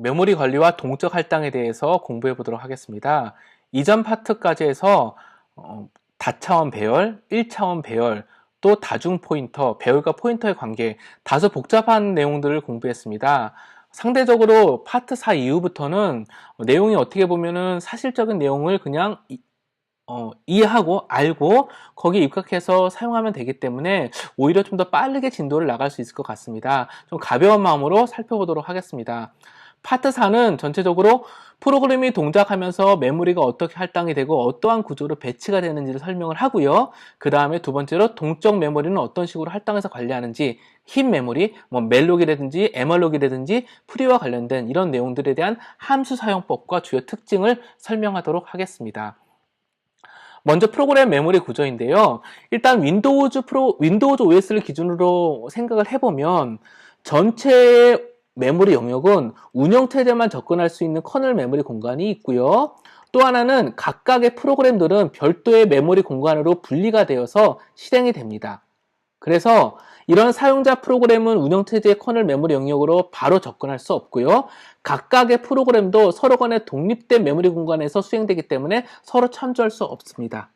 메모리 관리와 동적 할당에 대해서 공부해 보도록 하겠습니다. 이전 파트까지 해서 다차원 배열, 1차원 배열, 또 다중 포인터, 배열과 포인터의 관계, 다소 복잡한 내용들을 공부했습니다. 상대적으로 파트 4 이후부터는 내용이 어떻게 보면은 사실적인 내용을 그냥 이해하고 알고 거기에 입각해서 사용하면 되기 때문에 오히려 좀 더 빠르게 진도를 나갈 수 있을 것 같습니다. 좀 가벼운 마음으로 살펴보도록 하겠습니다. 파트 4는 전체적으로 프로그램이 동작하면서 메모리가 어떻게 할당이 되고 어떠한 구조로 배치가 되는지를 설명을 하고요. 그 다음에 두 번째로 동적 메모리는 어떤 식으로 할당해서 관리하는지, 힙 메모리, 멜록이라든지 에멀록이라든지 프리와 관련된 이런 내용들에 대한 함수 사용법과 주요 특징을 설명하도록 하겠습니다. 먼저 프로그램 메모리 구조인데요. 일단 윈도우즈 OS를 기준으로 생각을 해보면 전체 메모리 영역은 운영체제만 접근할 수 있는 커널 메모리 공간이 있고요. 또 하나는 각각의 프로그램들은 별도의 메모리 공간으로 분리가 되어서 실행이 됩니다. 그래서 이런 사용자 프로그램은 운영체제의 커널 메모리 영역으로 바로 접근할 수 없고요. 각각의 프로그램도 서로 간에 독립된 메모리 공간에서 수행되기 때문에 서로 참조할 수 없습니다.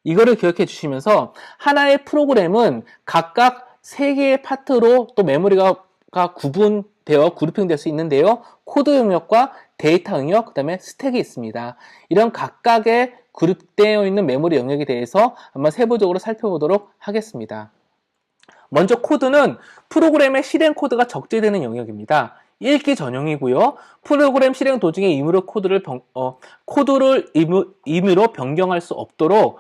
이거를 기억해 주시면서 하나의 프로그램은 각각 3개의 파트로 또 메모리가 구분되어 그룹핑될 수 있는데요. 코드 영역과 데이터 영역, 그 다음에 스택이 있습니다. 이런 각각의 그룹되어 있는 메모리 영역에 대해서 한번 세부적으로 살펴보도록 하겠습니다. 먼저 코드는 프로그램의 실행 코드가 적재되는 영역입니다. 읽기 전용이고요. 프로그램 실행 도중에 코드를 임의로 변경할 수 없도록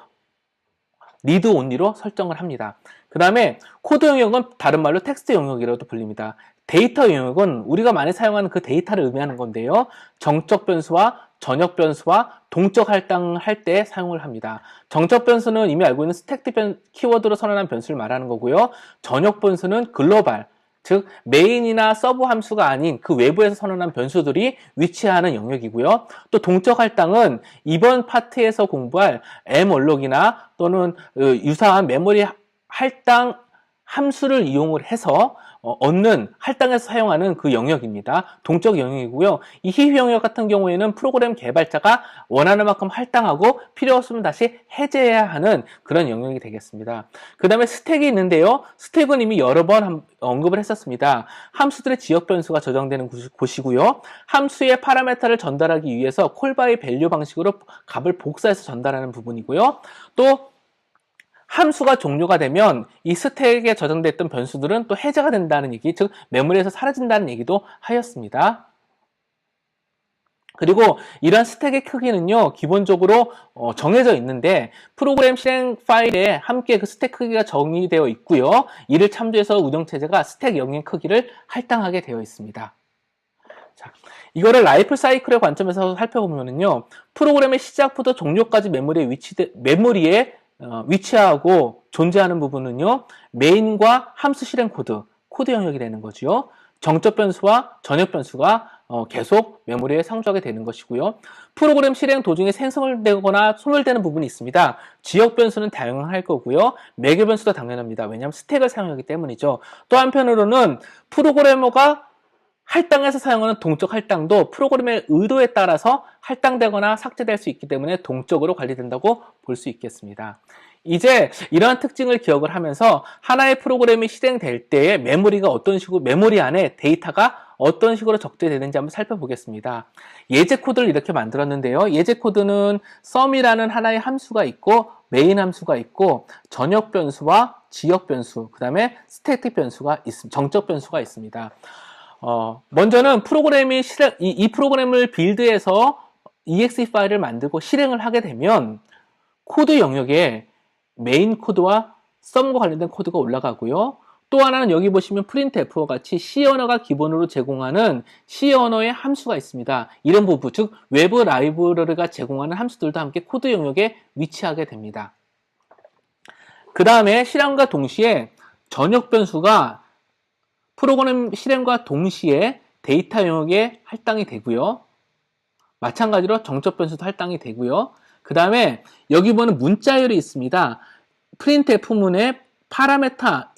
리드 온리로 설정을 합니다. 그 다음에 코드 영역은 다른 말로 텍스트 영역이라고도 불립니다. 데이터 영역은 우리가 많이 사용하는 그 데이터를 의미하는 건데요. 정적 변수와 전역 변수와 동적 할당할 때 사용을 합니다. 정적 변수는 이미 알고 있는 스택 키워드로 선언한 변수를 말하는 거고요. 전역 변수는 글로벌, 즉 메인이나 서브 함수가 아닌 그 외부에서 선언한 변수들이 위치하는 영역이고요. 또 동적 할당은 이번 파트에서 공부할 emalloc 또는 유사한 메모리 할당 함수를 이용을 해서 얻는 할당에서 사용하는 그 영역입니다. 동적 영역이고요. 이 힙 영역 같은 경우에는 프로그램 개발자가 원하는 만큼 할당하고 필요 없으면 다시 해제해야 하는 그런 영역이 되겠습니다. 그 다음에 스택이 있는데요. 스택은 이미 여러 번 언급을 했었습니다. 함수들의 지역 변수가 저장되는 곳이고요. 함수의 파라메타를 전달하기 위해서 콜바이 밸류 방식으로 값을 복사해서 전달하는 부분이고요. 또 함수가 종료가 되면 이 스택에 저장됐던 변수들은 또 해제가 된다는 얘기, 즉 메모리에서 사라진다는 얘기도 하였습니다. 그리고 이러한 스택의 크기는요, 기본적으로 정해져 있는데 프로그램 실행 파일에 함께 그 스택 크기가 정의되어 있고요. 이를 참조해서 운영체제가 스택 영역 크기를 할당하게 되어 있습니다. 자, 이거를 라이프 사이클의 관점에서 살펴보면요, 프로그램의 시작부터 종료까지 메모리에 위치하고 존재하는 부분은요, 메인과 함수 실행 코드 영역이 되는 거죠. 정적 변수와 전역 변수가 계속 메모리에 상주하게 되는 것이고요. 프로그램 실행 도중에 생성되거나 소멸되는 부분이 있습니다. 지역 변수는 다양할 거고요. 매개 변수도 당연합니다. 왜냐하면 스택을 사용하기 때문이죠. 또 한편으로는 프로그래머가 할당에서 사용하는 동적 할당도 프로그램의 의도에 따라서 할당되거나 삭제될 수 있기 때문에 동적으로 관리된다고 볼 수 있겠습니다. 이제 이러한 특징을 기억을 하면서 하나의 프로그램이 실행될 때에 메모리 안에 데이터가 어떤 식으로 적재되는지 한번 살펴보겠습니다. 예제 코드를 이렇게 만들었는데요. 예제 코드는 sum이라는 하나의 함수가 있고 메인 함수가 있고 전역 변수와 지역 변수, 그 다음에 스태틱 변수가 정적 변수가 있습니다. 먼저는 이 프로그램을 빌드해서 exe 파일을 만들고 실행을 하게 되면 코드 영역에 메인 코드와 sum과 관련된 코드가 올라가고요. 또 하나는 여기 보시면 printf와 같이 C 언어가 기본으로 제공하는 C 언어의 함수가 있습니다. 이런 부분, 즉 외부 라이브러리가 제공하는 함수들도 함께 코드 영역에 위치하게 됩니다. 그 다음에 실행과 동시에 전역 변수가 프로그램 실행과 동시에 데이터 영역에 할당이 되고요. 마찬가지로 정적 변수도 할당이 되고요. 그 다음에 여기 보면 문자열이 있습니다. printf문의 파라메타,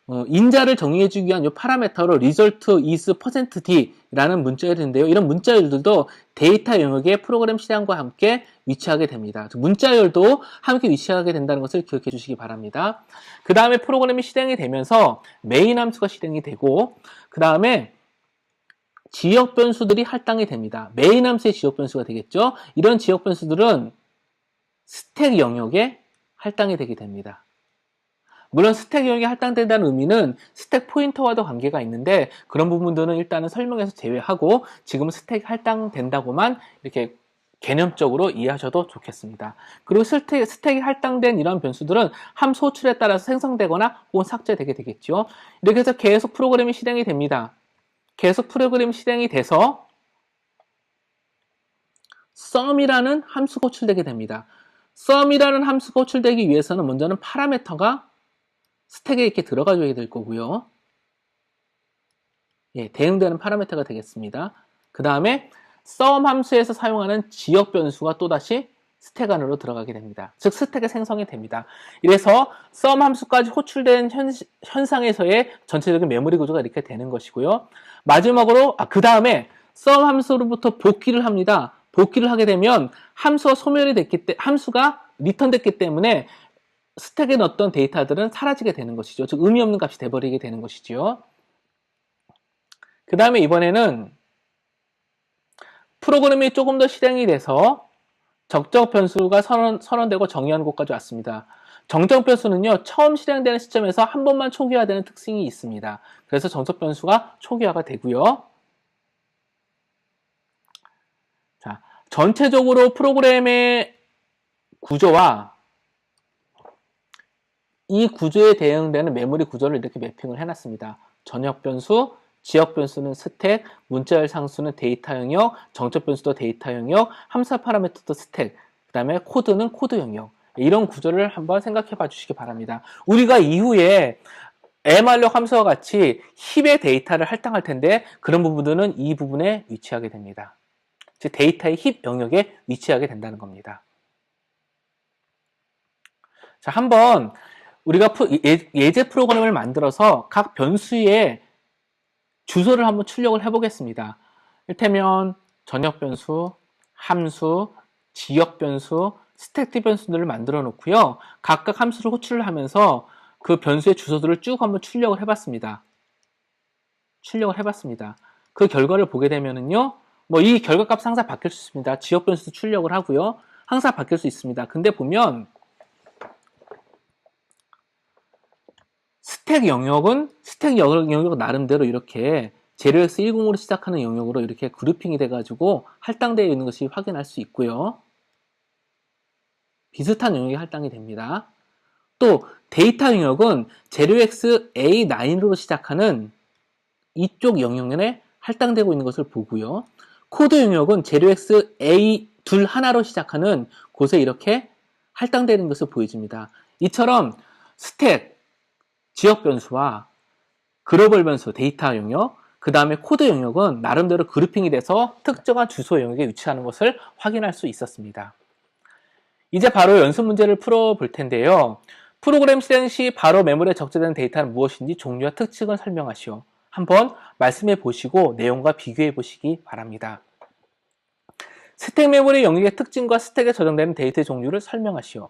인자를 정의해주기 위한 이 파라메터로 result is %d 라는 문자열인데요. 이런 문자열들도 데이터 영역의 프로그램 실행과 함께 위치하게 됩니다. 문자열도 함께 위치하게 된다는 것을 기억해 주시기 바랍니다. 그 다음에 프로그램이 실행이 되면서 메인 함수가 실행이 되고, 그 다음에 지역 변수들이 할당이 됩니다. 메인 함수의 지역 변수가 되겠죠. 이런 지역 변수들은 스택 영역에 할당이 되게 됩니다. 물론 스택 영역이 할당된다는 의미는 스택 포인터와도 관계가 있는데, 그런 부분들은 일단은 설명에서 제외하고 지금은 스택이 할당된다고만 이렇게 개념적으로 이해하셔도 좋겠습니다. 그리고 스택이 할당된 이런 변수들은 함수 호출에 따라서 생성되거나 혹은 삭제되게 되겠죠. 이렇게 해서 계속 프로그램이 실행이 됩니다. 계속 프로그램이 실행이 돼서 sum이라는 함수가 호출되게 됩니다. sum이라는 함수가 호출되기 위해서는 먼저는 파라메터가 스택에 이렇게 들어가줘야 될 거고요. 예, 대응되는 파라메터가 되겠습니다. 그 다음에 sum 함수에서 사용하는 지역 변수가 또다시 스택 안으로 들어가게 됩니다. 즉 스택에 생성이 됩니다. 이래서 sum 함수까지 호출된 현상에서의 전체적인 메모리 구조가 이렇게 되는 것이고요. 마지막으로 그 다음에 sum 함수로부터 복귀를 합니다. 복귀를 하게 되면 함수가 소멸이 됐기 때문에, 함수가 리턴됐기 때문에 스택에 넣었던 데이터들은 사라지게 되는 것이죠. 즉 의미 없는 값이 돼버리게 되는 것이죠. 그 다음에 이번에는 프로그램이 조금 더 실행이 돼서 적정 변수가 선언되고 정의하는 곳까지 왔습니다. 정적 변수는요, 처음 실행되는 시점에서 한 번만 초기화되는 특징이 있습니다. 그래서 정적 변수가 초기화가 되고요. 자, 전체적으로 프로그램의 구조와 이 구조에 대응되는 메모리 구조를 이렇게 매핑을 해놨습니다. 전역 변수, 지역 변수는 스택, 문자열 상수는 데이터 영역, 정적 변수도 데이터 영역, 함수 파라미터도 스택, 그 다음에 코드는 코드 영역. 이런 구조를 한번 생각해 봐 주시기 바랍니다. 우리가 이후에 mR력 함수와 같이 힙의 데이터를 할당할 텐데, 그런 부분들은 이 부분에 위치하게 됩니다. 즉 데이터의 힙 영역에 위치하게 된다는 겁니다. 자, 한번 우리가 예제 프로그램을 만들어서 각 변수의 주소를 한번 출력을 해보겠습니다. 이를테면 전역 변수, 함수, 지역 변수, 스택 변수들을 만들어 놓고요. 각각 함수를 호출을 하면서 그 변수의 주소들을 쭉 한번 출력을 해봤습니다. 그 결과를 보게 되면은요, 이 결과값 항상 바뀔 수 있습니다. 지역 변수도 출력을 하고요. 항상 바뀔 수 있습니다. 근데 보면 스택 영역은 나름대로 이렇게 제로엑스 10으로 시작하는 영역으로 이렇게 그룹핑이 돼가지고 할당되어 있는 것이 확인할 수 있고요. 비슷한 영역이 할당이 됩니다. 또 데이터 영역은 제로엑스 A9으로 시작하는 이쪽 영역에 할당되고 있는 것을 보고요. 코드 영역은 제로엑스 A2 하나로 시작하는 곳에 이렇게 할당되는 것을 보여줍니다. 이처럼 스택, 지역 변수와 글로벌 변수, 데이터 영역, 그 다음에 코드 영역은 나름대로 그룹핑이 돼서 특정한 주소 영역에 위치하는 것을 확인할 수 있었습니다. 이제 바로 연습 문제를 풀어볼 텐데요. 프로그램 실행 시 바로 메모리에 적재되는 데이터는 무엇인지 종류와 특징을 설명하시오. 한번 말씀해 보시고 내용과 비교해 보시기 바랍니다. 스택 메모리 영역의 특징과 스택에 저장되는 데이터의 종류를 설명하시오.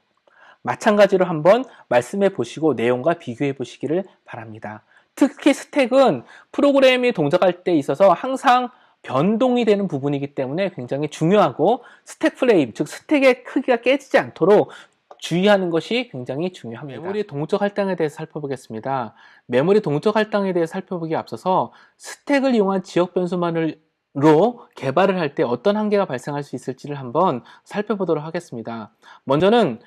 마찬가지로 한번 말씀해 보시고 내용과 비교해 보시기를 바랍니다. 특히 스택은 프로그램이 동작할 때 있어서 항상 변동이 되는 부분이기 때문에 굉장히 중요하고, 스택 프레임, 즉 스택의 크기가 깨지지 않도록 주의하는 것이 굉장히 중요합니다. 메모리 동적 할당에 대해서 살펴보겠습니다. 메모리 동적 할당에 대해서 살펴보기에 앞서서 스택을 이용한 지역 변수만으로 개발을 할 때 어떤 한계가 발생할 수 있을지를 한번 살펴보도록 하겠습니다. 먼저는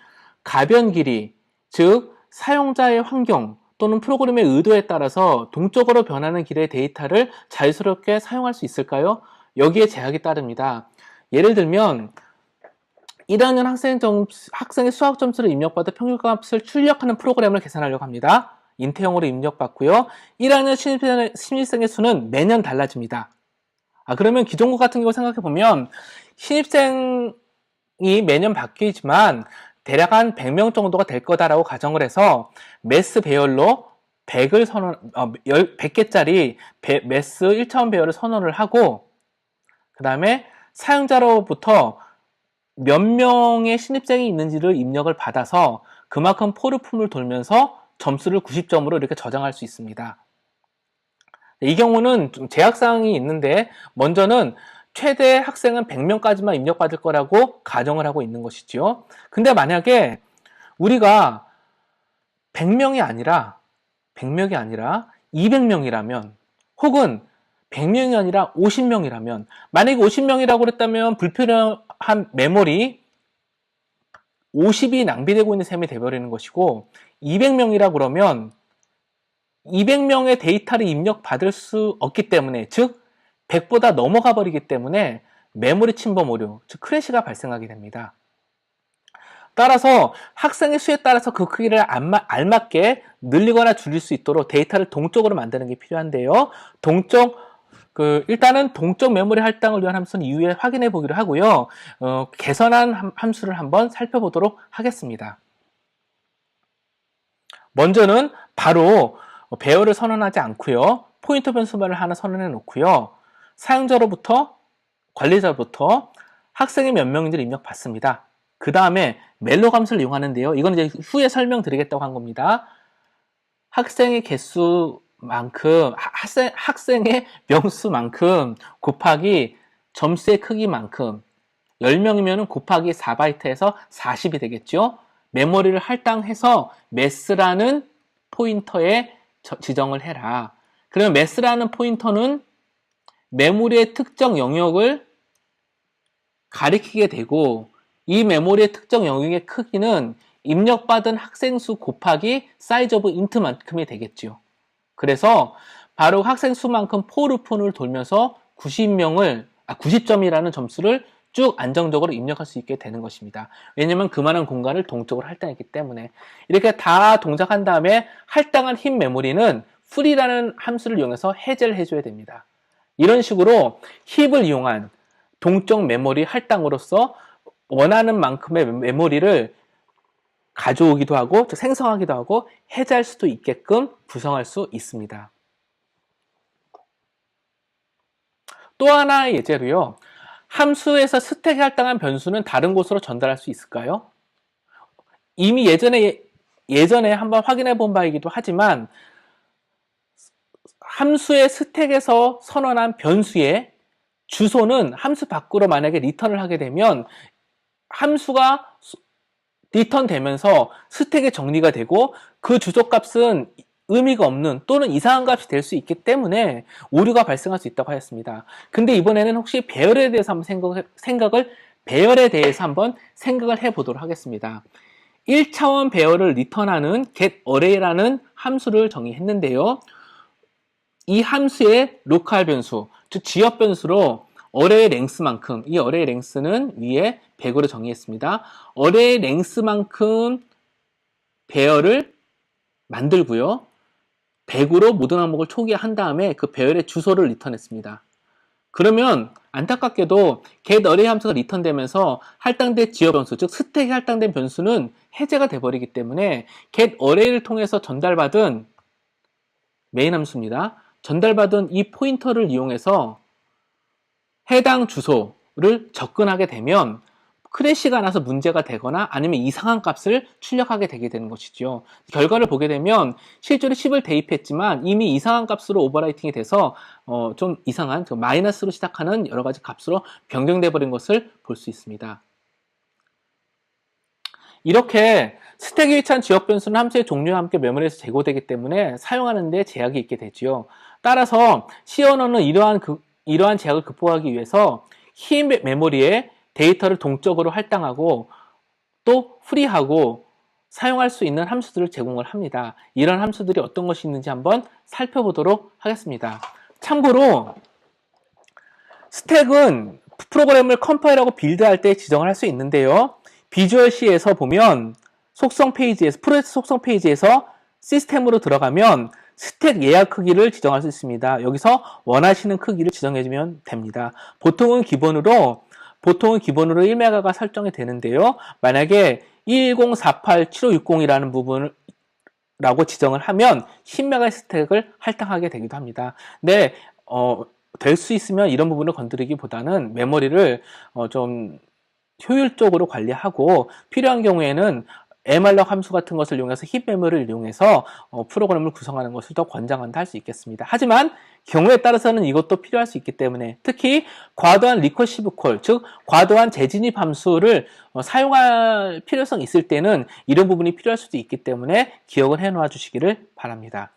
가변 길이, 즉 사용자의 환경 또는 프로그램의 의도에 따라서 동적으로 변하는 길의 데이터를 자유스럽게 사용할 수 있을까요? 여기에 제약이 따릅니다. 예를 들면 1학년 학생의 수학 점수를 입력받아 평균값을 출력하는 프로그램을 계산하려고 합니다. 인태형으로 입력받고요. 1학년 신입생의 수는 매년 달라집니다. 그러면 기존국 같은 경우 생각해보면 신입생이 매년 바뀌지만 대략 한 100명 정도가 될 거다라고 가정을 해서 매스 배열로 100을 100개짜리 매스 1차원 배열을 선언을 하고, 그 다음에 사용자로부터 몇 명의 신입생이 있는지를 입력을 받아서 그만큼 포르품을 돌면서 점수를 90점으로 이렇게 저장할 수 있습니다. 이 경우는 좀 제약사항이 있는데, 먼저는 최대 학생은 100명까지만 입력받을 거라고 가정을 하고 있는 것이죠. 근데 만약에 우리가 100명이 아니라 200명이라면, 혹은 100명이 아니라 50명이라면, 만약에 50명이라고 그랬다면 불필요한 메모리 50이 낭비되고 있는 셈이 돼버리는 것이고, 200명이라고 그러면 200명의 데이터를 입력받을 수 없기 때문에, 즉 100보다 넘어가 버리기 때문에 메모리 침범 오류, 즉 크래시가 발생하게 됩니다. 따라서 학생의 수에 따라서 그 크기를 알맞게 늘리거나 줄일 수 있도록 데이터를 동적으로 만드는 게 필요한데요. 일단은 동적 메모리 할당을 위한 함수는 이후에 확인해 보기로 하고요. 개선한 함수를 한번 살펴보도록 하겠습니다. 먼저는 바로 배열을 선언하지 않고요. 포인터 변수만을 하나 선언해 놓고요. 사용자로부터, 관리자로부터 학생이 몇 명인지를 입력받습니다. 그 다음에 멜로 감수를 이용하는데요. 이건 이제 후에 설명드리겠다고 한 겁니다. 학생의 개수만큼, 학생의 명수만큼 곱하기 점수의 크기만큼, 10명이면 곱하기 4바이트에서 40이 되겠죠. 메모리를 할당해서 매스라는 포인터에 지정을 해라. 그러면 매스라는 포인터는 메모리의 특정 영역을 가리키게 되고, 이 메모리의 특정 영역의 크기는 입력받은 학생 수 곱하기 사이즈 오브 인트만큼이 되겠죠. 그래서 바로 학생 수만큼 포르푼을 돌면서 90점이라는 점수를 쭉 안정적으로 입력할 수 있게 되는 것입니다. 왜냐하면 그만한 공간을 동적으로 할당했기 때문에. 이렇게 다 동작한 다음에 할당한 흰 메모리는 free라는 함수를 이용해서 해제를 해줘야 됩니다. 이런 식으로 힙을 이용한 동적 메모리 할당으로써 원하는 만큼의 메모리를 가져오기도 하고, 즉 생성하기도 하고 해제할 수도 있게끔 구성할 수 있습니다. 또 하나의 예제로요. 함수에서 스택에 할당한 변수는 다른 곳으로 전달할 수 있을까요? 이미 예전에 한번 확인해 본 바이기도 하지만, 함수의 스택에서 선언한 변수의 주소는 함수 밖으로 만약에 리턴을 하게 되면 함수가 리턴 되면서 스택에 정리가 되고, 그 주소값은 의미가 없는 또는 이상한 값이 될 수 있기 때문에 오류가 발생할 수 있다고 하였습니다. 근데 이번에는 혹시 배열에 대해서 한번 생각을 해보도록 하겠습니다. 1차원 배열을 리턴하는 getArray라는 함수를 정의했는데요. 이 함수의 로컬 변수, 즉 지역 변수로 어레이 랭스만큼, 이 어레이 랭스는 위에 100으로 정의했습니다. 어레이 랭스만큼 배열을 만들고요. 100으로 모든 항목을 초기화한 다음에 그 배열의 주소를 리턴했습니다. 그러면 안타깝게도 getArray 함수가 리턴되면서 할당된 지역 변수, 즉 스택에 할당된 변수는 해제가 돼버리기 때문에 getArray를 통해서 전달받은 메인 함수입니다. 전달받은 이 포인터를 이용해서 해당 주소를 접근하게 되면 크래시가 나서 문제가 되거나 아니면 이상한 값을 출력하게 되게 되는 것이죠. 결과를 보게 되면 실제로 10을 대입했지만 이미 이상한 값으로 오버라이팅이 돼서 좀 이상한 마이너스로 시작하는 여러 가지 값으로 변경돼 버린 것을 볼 수 있습니다. 이렇게 스택에 위치한 지역 변수는 함수의 종류와 함께 메모리에서 제거되기 때문에 사용하는 데 제약이 있게 되죠. 따라서 C 언어는 이러한 제약을 극복하기 위해서 흰 메모리에 데이터를 동적으로 할당하고 또 프리하고 사용할 수 있는 함수들을 제공을 합니다. 이런 함수들이 어떤 것이 있는지 한번 살펴보도록 하겠습니다. 참고로 스택은 프로그램을 컴파일하고 빌드할 때 지정을 할 수 있는데요. 비주얼 C에서 보면 프로젝트 속성 페이지에서 시스템으로 들어가면 스택 예약 크기를 지정할 수 있습니다. 여기서 원하시는 크기를 지정해주면 됩니다. 보통은 기본으로 1메가가 설정이 되는데요. 만약에 10487560이라는 부분을 라고 지정을 하면 10메가 스택을 할당하게 되기도 합니다. 근데 될 수 있으면 이런 부분을 건드리기보다는 메모리를 좀 효율적으로 관리하고 필요한 경우에는 malloc 함수 같은 것을 이용해서 힙 메모리를 이용해서 프로그램을 구성하는 것을 더 권장한다 할 수 있겠습니다. 하지만 경우에 따라서는 이것도 필요할 수 있기 때문에 특히 과도한 리커시브 콜, 즉 과도한 재진입 함수를 사용할 필요성이 있을 때는 이런 부분이 필요할 수도 있기 때문에 기억을 해놓아 주시기를 바랍니다.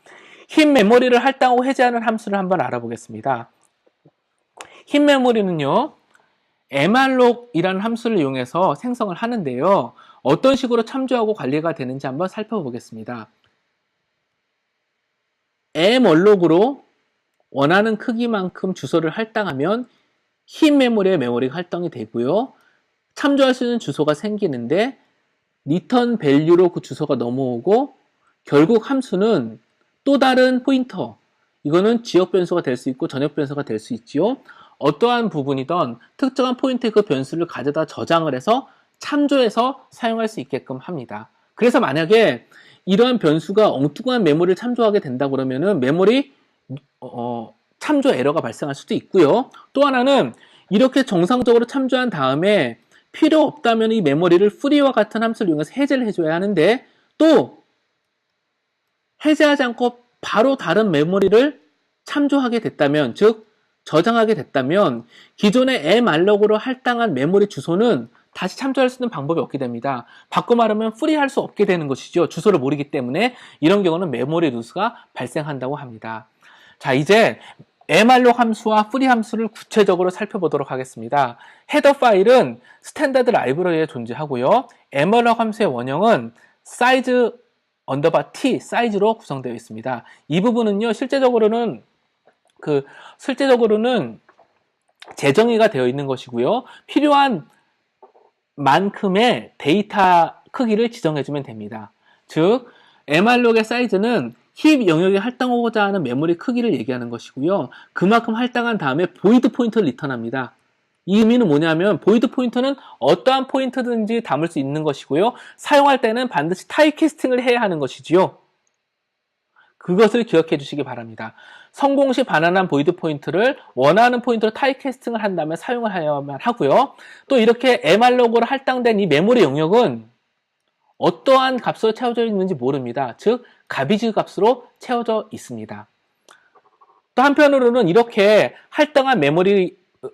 힙 메모리를 할당하고 해제하는 함수를 한번 알아보겠습니다. 힙 메모리는요, malloc 이라는 함수를 이용해서 생성을 하는데요. 어떤 식으로 참조하고 관리가 되는지 한번 살펴보겠습니다. malloc으로 원하는 크기만큼 주소를 할당하면 힙 메모리에 메모리가 할당이 되고요. 참조할 수 있는 주소가 생기는데 return value로 그 주소가 넘어오고 결국 함수는 또 다른 포인터, 이거는 지역 변수가 될 수 있고 전역 변수가 될 수 있지요. 어떠한 부분이든 특정한 포인트에 그 변수를 가져다 저장을 해서 참조해서 사용할 수 있게끔 합니다. 그래서 만약에 이러한 변수가 엉뚱한 메모리를 참조하게 된다 그러면은 메모리 참조 에러가 발생할 수도 있고요. 또 하나는 이렇게 정상적으로 참조한 다음에 필요 없다면 이 메모리를 free와 같은 함수를 이용해서 해제를 해줘야 하는데 또 해제하지 않고 바로 다른 메모리를 참조하게 됐다면, 즉 저장하게 됐다면 기존의 malloc으로 할당한 메모리 주소는 다시 참조할 수 있는 방법이 없게 됩니다. 바꿔 말하면 프리할 수 없게 되는 것이죠. 주소를 모르기 때문에 이런 경우는 메모리 루스가 발생한다고 합니다. 자, 이제 malloc 함수와 free 함수를 구체적으로 살펴보도록 하겠습니다. 헤더 파일은 스탠다드 라이브러리에 존재하고요. malloc 함수의 원형은 size _t 사이즈로 구성되어 있습니다. 이 부분은요, 실제적으로는 재정의가 되어 있는 것이고요. 필요한 만큼의 데이터 크기를 지정해주면 됩니다. 즉, malloc의 사이즈는 힙 영역에 할당하고자 하는 메모리 크기를 얘기하는 것이고요. 그만큼 할당한 다음에 보이드 포인트를 리턴합니다. 이 의미는 뭐냐면 보이드 포인트는 어떠한 포인트든지 담을 수 있는 것이고요. 사용할 때는 반드시 타입캐스팅을 해야 하는 것이지요. 그것을 기억해 주시기 바랍니다. 성공 시 반환한 보이드 포인트를 원하는 포인트로 타입캐스팅을 한 다음에 사용을 해야만 하고요. 또 이렇게 malloc으로 할당된 이 메모리 영역은 어떠한 값으로 채워져 있는지 모릅니다. 즉, 가비지 값으로 채워져 있습니다. 또 한편으로는 이렇게 할당한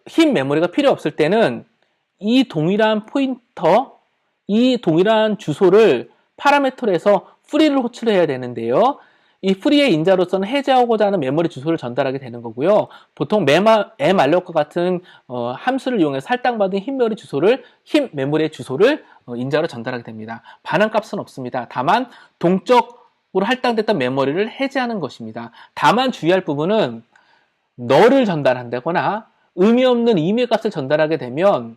힙 메모리가 필요 없을 때는 이 동일한 포인터, 이 동일한 주소를 파라미터로 해서 free를 호출을 해야 되는데요. 이 free의 인자로서는 해제하고자 하는 메모리 주소를 전달하게 되는 거고요. 보통 malloc과 같은 함수를 이용해서 할당받은 힙 메모리의 주소를 인자로 전달하게 됩니다. 반환값은 없습니다. 다만 동적으로 할당됐던 메모리를 해제하는 것입니다. 다만 주의할 부분은 널을 전달한다거나 의미 없는 이메일 값을 전달하게 되면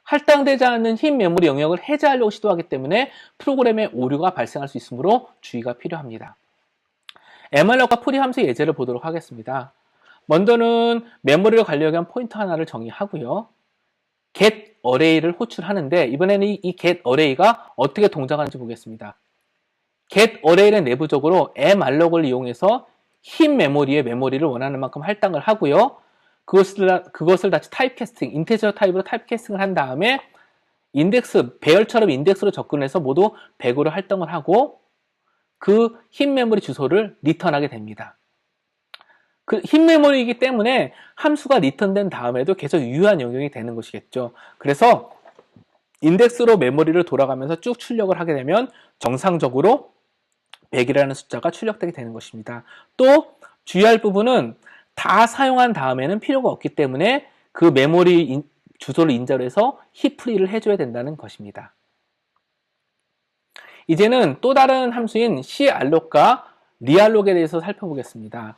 할당되지 않는 힙 메모리 영역을 해제하려고 시도하기 때문에 프로그램에 오류가 발생할 수 있으므로 주의가 필요합니다. malloc과 free 함수의 예제를 보도록 하겠습니다. 먼저는 메모리를 관리하기 위한 포인터 하나를 정의하고요. get array를 호출하는데 이번에는 이 get array가 어떻게 동작하는지 보겠습니다. get array는 내부적으로 malloc을 이용해서 힙 메모리의 메모리를 원하는 만큼 할당을 하고요. 그것을 다시 타입캐스팅, 인테저 타입으로 타입캐스팅을 한 다음에 배열처럼 인덱스로 접근해서 모두 100으로 할당을 하고 그 힙 메모리 주소를 리턴하게 됩니다. 그 힙 메모리이기 때문에 함수가 리턴된 다음에도 계속 유효한 영역이 되는 것이겠죠. 그래서 인덱스로 메모리를 돌아가면서 쭉 출력을 하게 되면 정상적으로 100이라는 숫자가 출력되게 되는 것입니다. 또 주의할 부분은 다 사용한 다음에는 필요가 없기 때문에 그 메모리 주소를 인자로 해서 힙 프리를 해줘야 된다는 것입니다. 이제는 또 다른 함수인 calloc과 realloc에 대해서 살펴보겠습니다.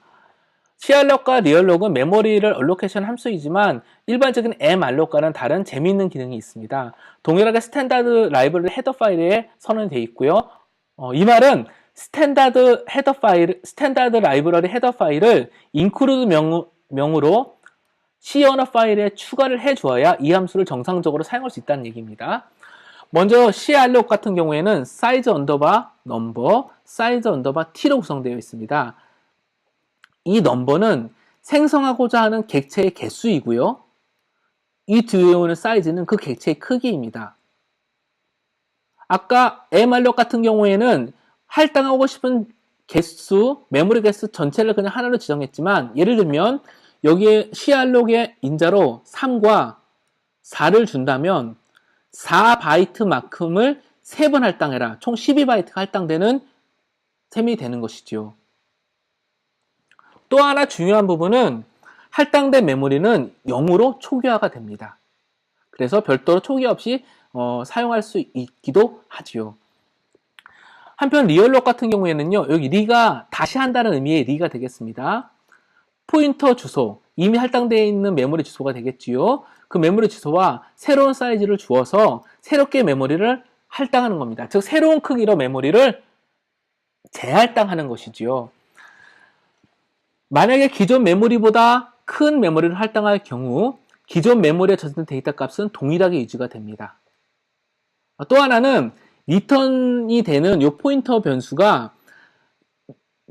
calloc과 realloc은 메모리를 allocation 함수이지만 일반적인 malloc과는 다른 재미있는 기능이 있습니다. 동일하게 스탠다드 라이브러리 헤더 파일에 선언이 되어 있고요. 이 말은 스탠다드 라이브러리 헤더 파일을 include 명으로 C 언어 파일에 추가를 해주어야 이 함수를 정상적으로 사용할 수 있다는 얘기입니다. 먼저 calloc 같은 경우에는 size 넘버 사이즈 언더바 t로 구성되어 있습니다. 이 넘버는 생성하고자 하는 객체의 개수이고요. 이 뒤에 오는 사이즈는 그 객체의 크기입니다. 아까 MR력 같은 경우에는 할당하고 싶은 개수, 메모리 개수 전체를 그냥 하나로 지정했지만, 예를 들면 여기에 CRlog의 인자로 3과 4를 준다면 4바이트만큼을 3번 할당해라. 총 12바이트가 할당되는 셈이 되는 것이죠. 또 하나 중요한 부분은 할당된 메모리는 0으로 초기화가 됩니다. 그래서 별도로 초기화 없이 사용할 수 있기도 하지요. 한편 리얼록 같은 경우에는요, 여기 리가 다시 한다는 의미의 리가 되겠습니다. 포인터 주소, 이미 할당되어 있는 메모리 주소가 되겠지요. 그 메모리 주소와 새로운 사이즈를 주어서 새롭게 메모리를 할당하는 겁니다. 즉 새로운 크기로 메모리를 재할당하는 것이지요. 만약에 기존 메모리보다 큰 메모리를 할당할 경우 기존 메모리에 저장된 데이터 값은 동일하게 유지가 됩니다. 또 하나는 리턴이 되는 이 포인터 변수가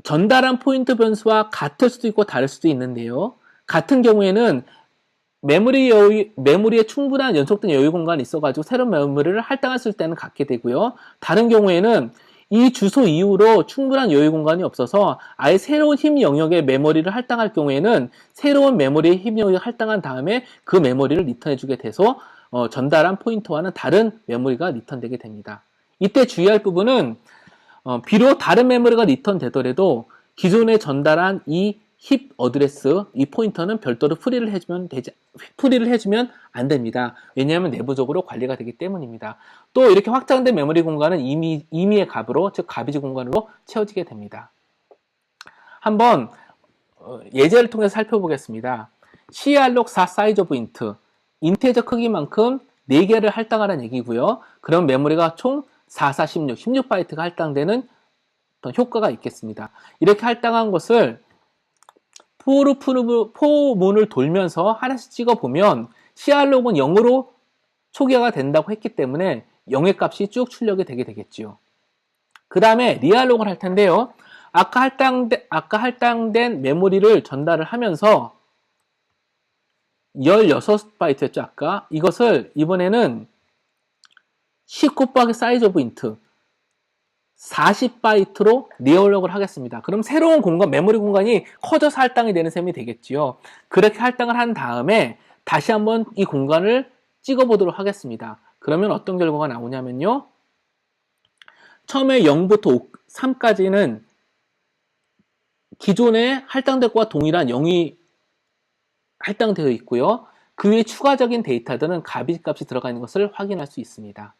전달한 포인터 변수와 같을 수도 있고 다를 수도 있는데요. 같은 경우에는 메모리에 충분한 연속된 여유 공간이 있어가지고 새로운 메모리를 할당했을 때는 같게 되고요. 다른 경우에는 이 주소 이후로 충분한 여유 공간이 없어서 아예 새로운 힘 영역의 메모리를 할당할 경우에는 새로운 메모리의 힘 영역을 할당한 다음에 그 메모리를 리턴해주게 돼서 전달한 포인터와는 다른 메모리가 리턴되게 됩니다. 이때 주의할 부분은 비록 다른 메모리가 리턴되더라도 기존에 전달한 이 힙 어드레스, 이 포인터는 별도로 프리를 해주면 안 됩니다. 왜냐하면 내부적으로 관리가 되기 때문입니다. 또 이렇게 확장된 메모리 공간은 임의의 값으로, 즉 가비지 공간으로 채워지게 됩니다. 한번 예제를 통해서 살펴보겠습니다. CRlog 4 size of int, 인테저 크기만큼 4개를 할당하라는 얘기고요. 그럼 메모리가 총 4, 4, 16바이트가 할당되는 어떤 효과가 있겠습니다. 이렇게 할당한 것을 포문을 돌면서 하나씩 찍어보면 CRlog은 0으로 초기화가 된다고 했기 때문에 0의 값이 쭉 출력이 되게 되겠지요. 그 다음에 리얼log을 할 텐데요. 아까 할당된 메모리를 전달을 하면서 16바이트였죠, 아까. 이것을 이번에는 10 곱하기 size of int 40바이트로 리얼log을 하겠습니다. 그럼 새로운 공간, 메모리 공간이 커져서 할당이 되는 셈이 되겠지요. 그렇게 할당을 한 다음에 다시 한번 이 공간을 찍어보도록 하겠습니다. 그러면 어떤 결과가 나오냐면요. 처음에 0부터 3까지는 기존에 할당된 것과 동일한 0이 할당되어 있고요. 그 위에 추가적인 데이터들은 가비지 값이 들어가 있는 것을 확인할 수 있습니다.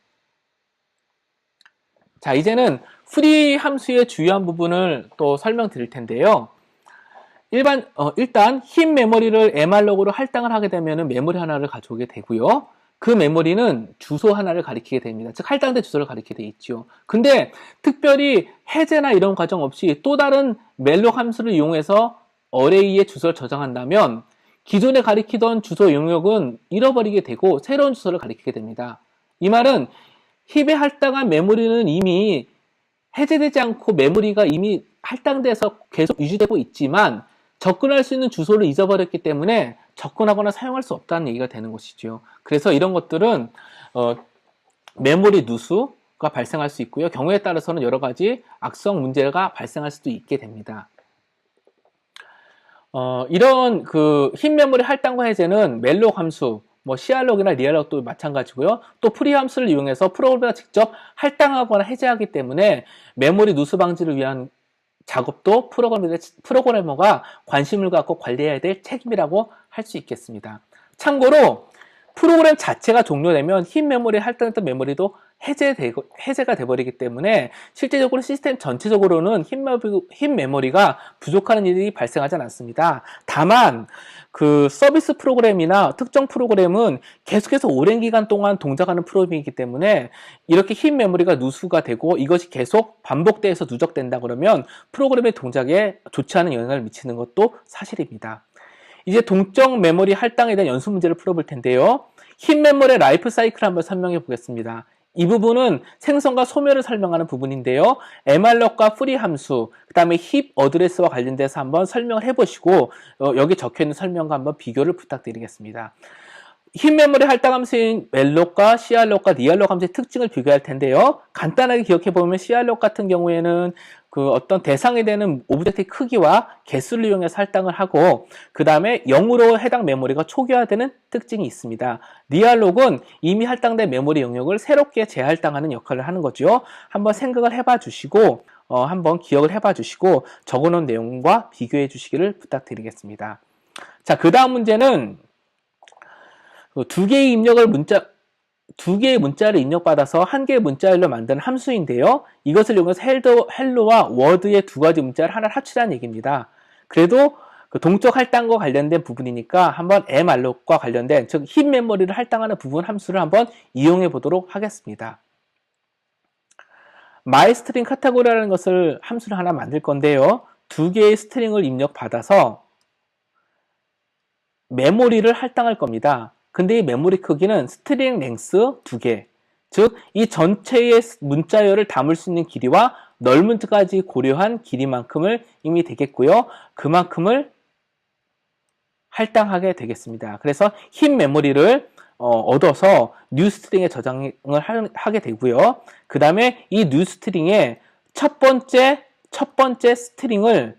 자, 이제는 프리 함수의 주요한 부분을 또 설명드릴 텐데요. 일단 흰 메모리를 MRlog으로 할당을 하게 되면 메모리 하나를 가져오게 되고요. 그 메모리는 주소 하나를 가리키게 됩니다. 즉 할당된 주소를 가리키게 되어 있죠. 근데 특별히 해제나 이런 과정 없이 또 다른 멜록 함수를 이용해서 어레이에 주소를 저장한다면 기존에 가리키던 주소 영역은 잃어버리게 되고 새로운 주소를 가리키게 됩니다. 이 말은 힙에 할당한 메모리는 이미 해제되지 않고 메모리가 이미 할당돼서 계속 유지되고 있지만 접근할 수 있는 주소를 잊어버렸기 때문에 접근하거나 사용할 수 없다는 얘기가 되는 것이죠. 그래서 이런 것들은 메모리 누수가 발생할 수 있고요. 경우에 따라서는 여러 가지 악성 문제가 발생할 수도 있게 됩니다. 이런 흰 메모리 할당과 해제는 멜록 함수, CRlog이나 리얼log도 마찬가지고요. 또 프리 함수를 이용해서 프로그래머가 직접 할당하거나 해제하기 때문에 메모리 누수 방지를 위한 작업도 프로그래머가 관심을 갖고 관리해야 될 책임이라고 할 수 있겠습니다. 참고로 프로그램 자체가 종료되면 흰 메모리에 할당했던 메모리도 해제가 돼버리기 때문에 실제적으로 시스템 전체적으로는 흰 메모리가 부족하는 일이 발생하지 않습니다. 다만 서비스 프로그램이나 특정 프로그램은 계속해서 오랜 기간 동안 동작하는 프로그램이기 때문에 이렇게 흰 메모리가 누수가 되고 이것이 계속 반복돼서 누적된다 그러면 프로그램의 동작에 좋지 않은 영향을 미치는 것도 사실입니다. 이제 동적 메모리 할당에 대한 연수 문제를 풀어볼 텐데요. 흰 메모리의 라이프 사이클을 한번 설명해 보겠습니다. 이 부분은 생성과 소멸을 설명하는 부분인데요. malloc과 free 함수, 그 다음에 heap 어드레스와 관련돼서 한번 설명을 해보시고 여기 적혀있는 설명과 한번 비교를 부탁드리겠습니다. 힙 메모리 할당 함수인 melloc과 crloc과 realloc 함수의 특징을 비교할 텐데요. 간단하게 기억해보면 crloc 같은 경우에는 그 어떤 대상이 되는 오브젝트의 크기와 개수를 이용해서 할당을 하고 그 다음에 0으로 해당 메모리가 초기화되는 특징이 있습니다. realloc은 이미 할당된 메모리 영역을 새롭게 재할당하는 역할을 하는 거죠. 한번 생각을 해봐 주시고 한번 기억을 해봐 주시고 적어놓은 내용과 비교해 주시기를 부탁드리겠습니다. 자, 그 다음 문제는 두 개의 문자를 입력받아서 한 개의 문자열로 만드는 함수인데요. 이것을 이용해서 헬로와 워드의 두 가지 문자를 하나 합치라는 얘기입니다. 그래도 그 동적 할당과 관련된 부분이니까 한번 malloc과 관련된 즉 힙 메모리를 할당하는 부분 함수를 한번 이용해 보도록 하겠습니다. myString 카테고리라는 것을 함수를 하나 만들 건데요. 두 개의 스트링을 입력받아서 메모리를 할당할 겁니다. 근데 이 메모리 크기는 스트링 랭스 2개, 즉 이 전체의 문자열을 담을 수 있는 길이와 넓은까지 고려한 길이만큼을 이미 되겠고요. 그만큼을 할당하게 되겠습니다. 그래서 힙 메모리를 얻어서 뉴 스트링에 저장을 하게 되고요. 그 다음에 이 뉴 스트링의 첫 번째 스트링을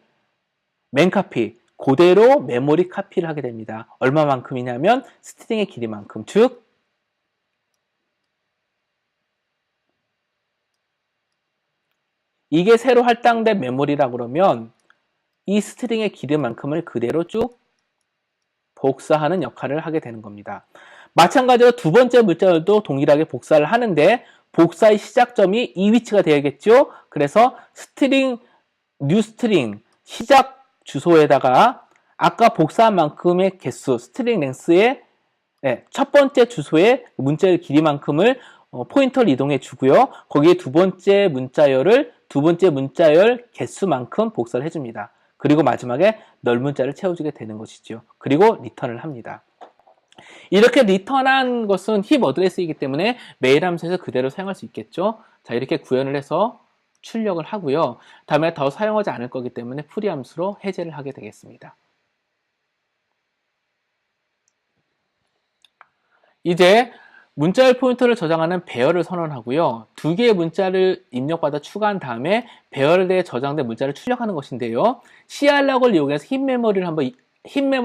맨카피 그대로 메모리 카피를 하게 됩니다. 얼마만큼이냐면 스트링의 길이만큼, 즉 이게 새로 할당된 메모리라 그러면 이 스트링의 길이만큼을 그대로 쭉 복사하는 역할을 하게 되는 겁니다. 마찬가지로 두 번째 문자열도 동일하게 복사를 하는데 복사의 시작점이 이 위치가 되어야겠죠. 그래서 뉴 스트링 시작 주소에다가 아까 복사한 만큼의 개수, 스트링 랭스의 첫 번째 주소의 문자열 길이만큼을 포인터를 이동해 주고요. 거기에 두 번째 문자열을 두 번째 문자열 개수만큼 복사를 해줍니다. 그리고 마지막에 넓은 자를 채워주게 되는 것이죠. 그리고 리턴을 합니다. 이렇게 리턴한 것은 힙 어드레스이기 때문에 메일 함수에서 그대로 사용할 수 있겠죠. 자, 이렇게 구현을 해서 출력을 하고요. 다음에 더 사용하지 않을 거기 때문에 프리 함수로 해제를 하게 되겠습니다. 이제 문자열 포인터를 저장하는 배열을 선언하고요. 두 개의 문자를 입력받아 추가한 다음에 배열에 저장된 문자를 출력하는 것인데요. crloc을 이용해서 힙 메모리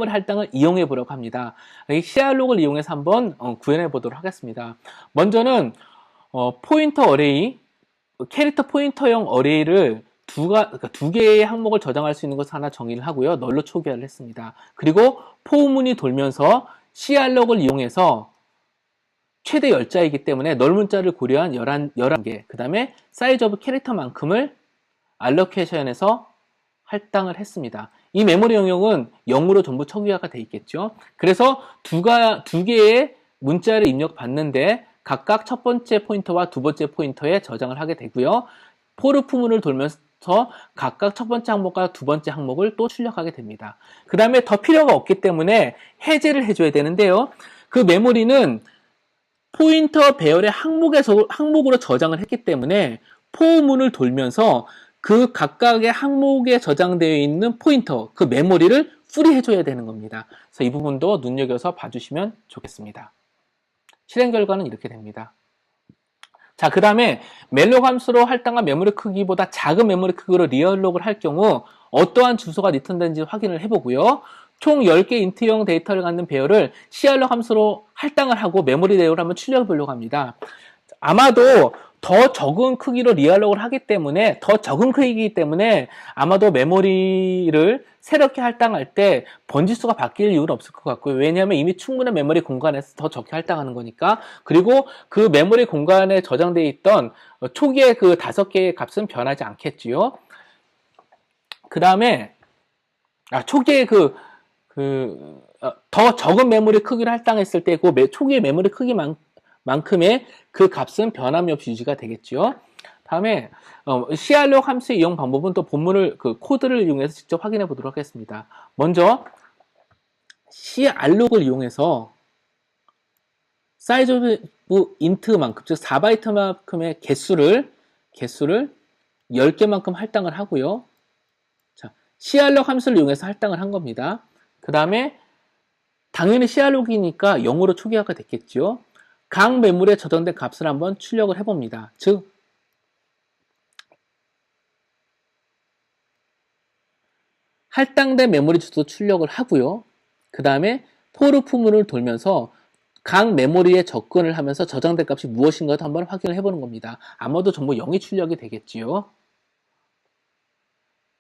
할당을 이용해 보려고 합니다. 이 crloc을 이용해서 한번 구현해 보도록 하겠습니다. 먼저는 포인터 어레이, 캐릭터 포인터형 어레이를 두 개의 항목을 저장할 수 있는 것을 하나 정의를 하고요. 널로 초기화를 했습니다. 그리고 포문이 돌면서 crloc을 이용해서 최대 10자이기 때문에 넓은 자를 고려한 11개, 그 다음에 사이즈 오브 캐릭터만큼을 알로케이션에서 할당을 했습니다. 이 메모리 영역은 0으로 전부 초기화가 되어 있겠죠. 그래서 두 개의 문자를 입력받는데 각각 첫 번째 포인터와 두 번째 포인터에 저장을 하게 되고요. 포르 부문을 돌면서 각각 첫 번째 항목과 두 번째 항목을 또 출력하게 됩니다. 그 다음에 더 필요가 없기 때문에 해제를 해줘야 되는데요. 그 메모리는 포인터 배열의 항목으로 저장을 했기 때문에 포문을 돌면서 그 각각의 항목에 저장되어 있는 포인터, 그 메모리를 프리해줘야 되는 겁니다. 그래서 이 부분도 눈여겨서 봐주시면 좋겠습니다. 실행 결과는 이렇게 됩니다. 자, 그 다음에 멜록 함수로 할당한 메모리 크기보다 작은 메모리 크기로 리얼록을 할 경우 어떠한 주소가 리턴되는지 확인을 해보고요. 총 10개 인트형 데이터를 갖는 배열을 crlog 함수로 할당을 하고 메모리 내역을 한번 출력해 보려고 합니다. 아마도 더 적은 크기로 리얼록을 하기 때문에 더 적은 크기이기 때문에 아마도 메모리를 새롭게 할당할 때 번지수가 바뀔 이유는 없을 것 같고요. 왜냐하면 이미 충분한 메모리 공간에서 더 적게 할당하는 거니까. 그리고 그 메모리 공간에 저장되어 있던 초기의 그 5개의 값은 변하지 않겠지요. 그 다음에 초기에 더 적은 메모리 크기를 할당했을 때 그 초기의 메모리 크기만큼의 그 값은 변함이 없이 유지가 되겠죠. 다음에 crlog 함수의 이용 방법은 또 본문을 코드를 이용해서 직접 확인해 보도록 하겠습니다. 먼저 crlog을 이용해서 사이즈 오브 인트만큼, 즉 4바이트만큼의 개수를 10개만큼 할당을 하고요. 자, CRlog 함수를 이용해서 할당을 한 겁니다. 그 다음에 당연히 CRlog이니까 0으로 초기화가 됐겠죠. 각 매물에 저장된 값을 한번 출력을 해봅니다. 즉 할당된 메모리 주소 출력을 하고요. 그 다음에 for 품문을 돌면서 각 메모리에 접근을 하면서 저장된 값이 무엇인가도 한번 확인을 해보는 겁니다. 아마도 전부 0이 출력이 되겠지요.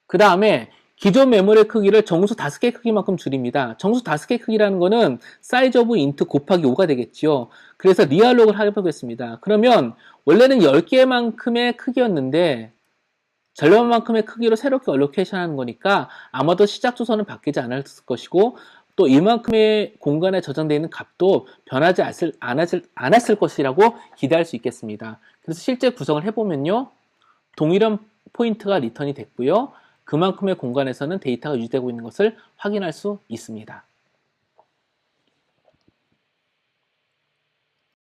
그 다음에 기존 메모리 크기를 정수 5개 크기만큼 줄입니다. 정수 5개 크기라는 거는 사이즈 오브 인트 곱하기 5가 되겠지요. 그래서 리얼록을 해보겠습니다. 그러면 원래는 10개만큼의 크기였는데 절반만큼의 크기로 새롭게 얼로케이션 하는 거니까 아마도 시작 주소는 바뀌지 않았을 것이고 또 이만큼의 공간에 저장되어 있는 값도 변하지 않았을 것이라고 기대할 수 있겠습니다. 그래서 실제 구성을 해보면요. 동일한 포인트가 리턴이 됐고요. 그만큼의 공간에서는 데이터가 유지되고 있는 것을 확인할 수 있습니다.